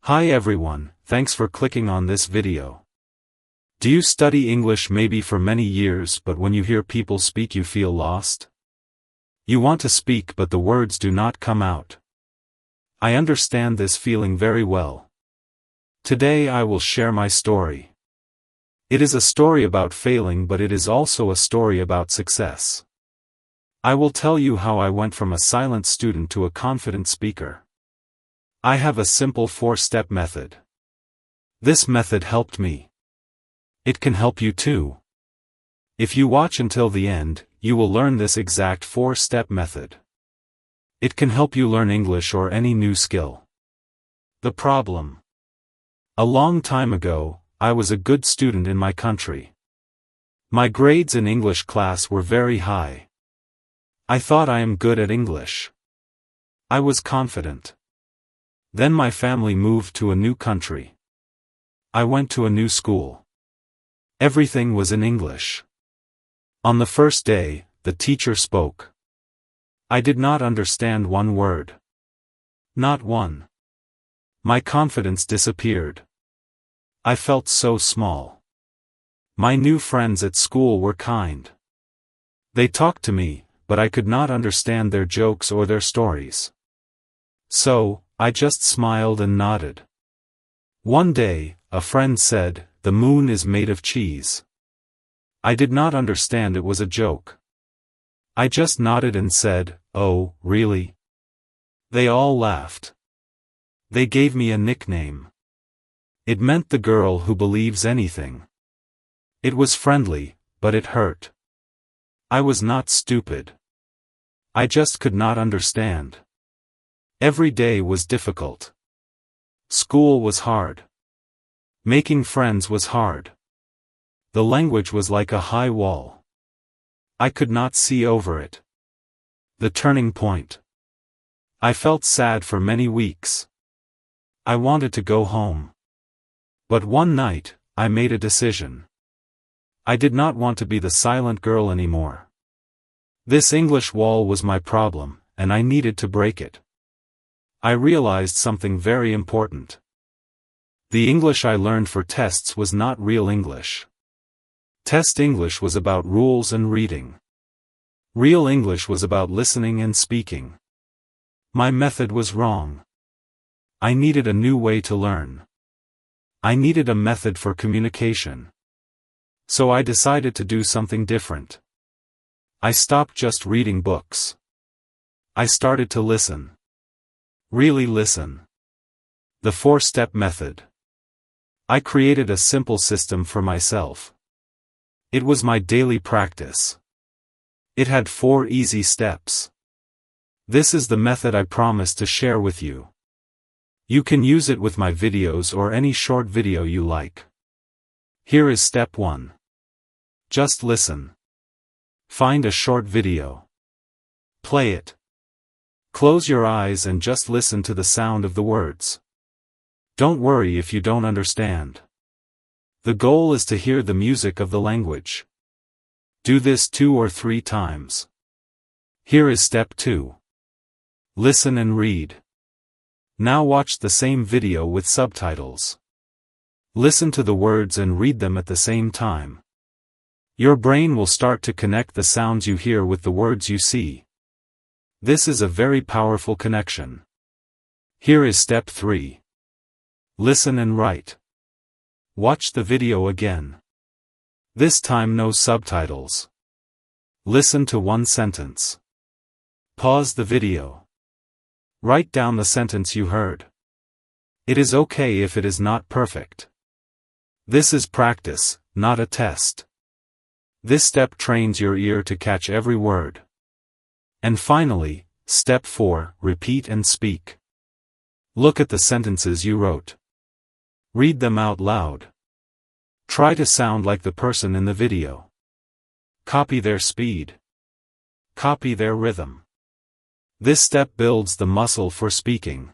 Hi everyone, thanks for clicking on this video. Do you study English maybe for many years but when you hear people speak you feel lost? You want to speak but the words do not come out. I understand this feeling very well. Today I will share my story. It is a story about failing but it is also a story about success. I will tell you how I went from a silent student to a confident speaker. I have a simple 4-step method. This method helped me. It can help you too. If you watch until the end, you will learn this exact 4-step method. It can help you learn English or any new skill. The problem. A long time ago, I was a good student in my country. My grades in English class were very high. I thought I am good at English. I was confident. Then my family moved to a new country. I went to a new school. Everything was in English. On the first day, the teacher spoke. I did not understand one word. Not one. My confidence disappeared. I felt so small. My new friends at school were kind. They talked to me, but I could not understand their jokes or their stories. So, I just smiled and nodded. One day, a friend said, "The moon is made of cheese." I did not understand it was a joke. I just nodded and said, "Oh, really?" They all laughed. They gave me a nickname. It meant the girl who believes anything. It was friendly, but it hurt. I was not stupid. I just could not understand. Every day was difficult. School was hard. Making friends was hard. The language was like a high wall. I could not see over it. The turning point. I felt sad for many weeks. I wanted to go home. But one night, I made a decision. I did not want to be the silent girl anymore. This English wall was my problem, and I needed to break it. I realized something very important. The English I learned for tests was not real English. Test English was about rules and reading. Real English was about listening and speaking. My method was wrong. I needed a new way to learn. I needed a method for communication. So I decided to do something different. I stopped just reading books. I started to listen. Really listen. The 4-step method. I created a simple system for myself. It was my daily practice. It had 4 easy steps. This is the method I promised to share with you. You can use it with my videos or any short video you like. Here is step 1. Just listen. Find a short video. Play it. Close your eyes and just listen to the sound of the words. Don't worry if you don't understand. The goal is to hear the music of the language. Do this 2 or 3 times. Here is step 2. Listen and read. Now watch the same video with subtitles. Listen to the words and read them at the same time. Your brain will start to connect the sounds you hear with the words you see. This is a very powerful connection. Here is step 3. Listen and write. Watch the video again. This time no subtitles. Listen to one sentence. Pause the video. Write down the sentence you heard. It is okay if it is not perfect. This is practice, not a test. This step trains your ear to catch every word. And finally, step 4, repeat and speak. Look at the sentences you wrote. Read them out loud. Try to sound like the person in the video. Copy their speed. Copy their rhythm. This step builds the muscle for speaking.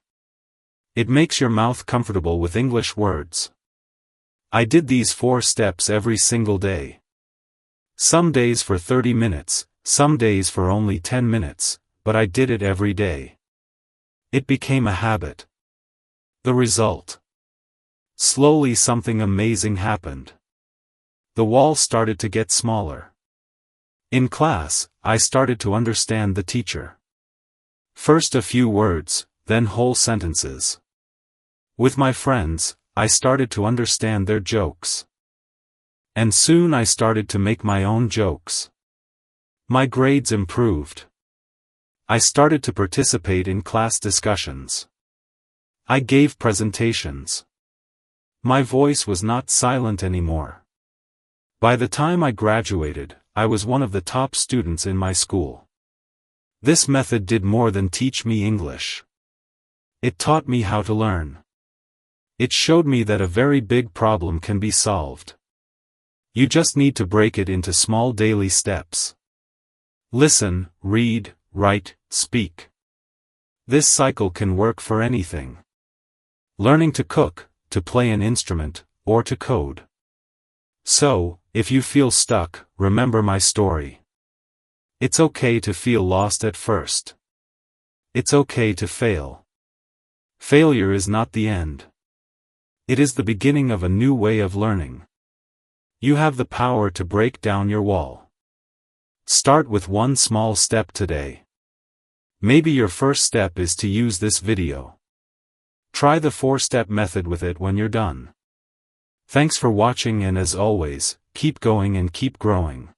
It makes your mouth comfortable with English words. I did these 4 steps every single day. Some days for 30 minutes, some days for only 10 minutes, but I did it every day. It became a habit. The result. Slowly something amazing happened. The wall started to get smaller. In class, I started to understand the teacher. First a few words, then whole sentences. With my friends, I started to understand their jokes. And soon I started to make my own jokes. My grades improved. I started to participate in class discussions. I gave presentations. My voice was not silent anymore. By the time I graduated, I was one of the top students in my school. This method did more than teach me English. It taught me how to learn. It showed me that a very big problem can be solved. You just need to break it into small daily steps. Listen, read, write, speak. This cycle can work for anything. Learning to cook, to play an instrument, or to code. So, if you feel stuck, remember my story. It's okay to feel lost at first. It's okay to fail. Failure is not the end. It is the beginning of a new way of learning. You have the power to break down your wall. Start with one small step today. Maybe your first step is to use this video. Try the 4-step method with it when you're done. Thanks for watching, and as always, keep going and keep growing.